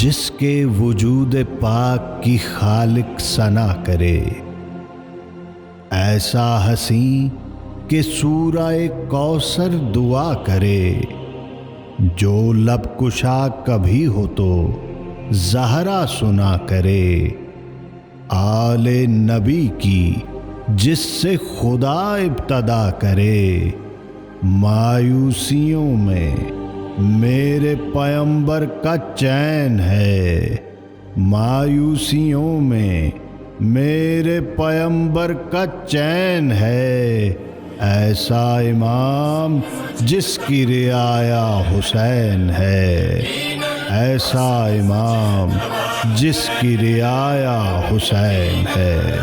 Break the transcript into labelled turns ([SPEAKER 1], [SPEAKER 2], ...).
[SPEAKER 1] जिसके वजूद पाक की खालिक सना करे। ऐसा हसी कि सूराए कौसर दुआ करे। जो लब कुशा कभी हो तो ज़हरा सुना करे। आले नबी की जिससे खुदा इब्तदा करे। मायूसियों में मेरे पैगंबर का चैन है। मायूसियों में मेरे पैगंबर का चैन है। ऐसा इमाम जिसकी रियाया हुसैन है। ऐसा इमाम जिसकी रियाया हुसैन है।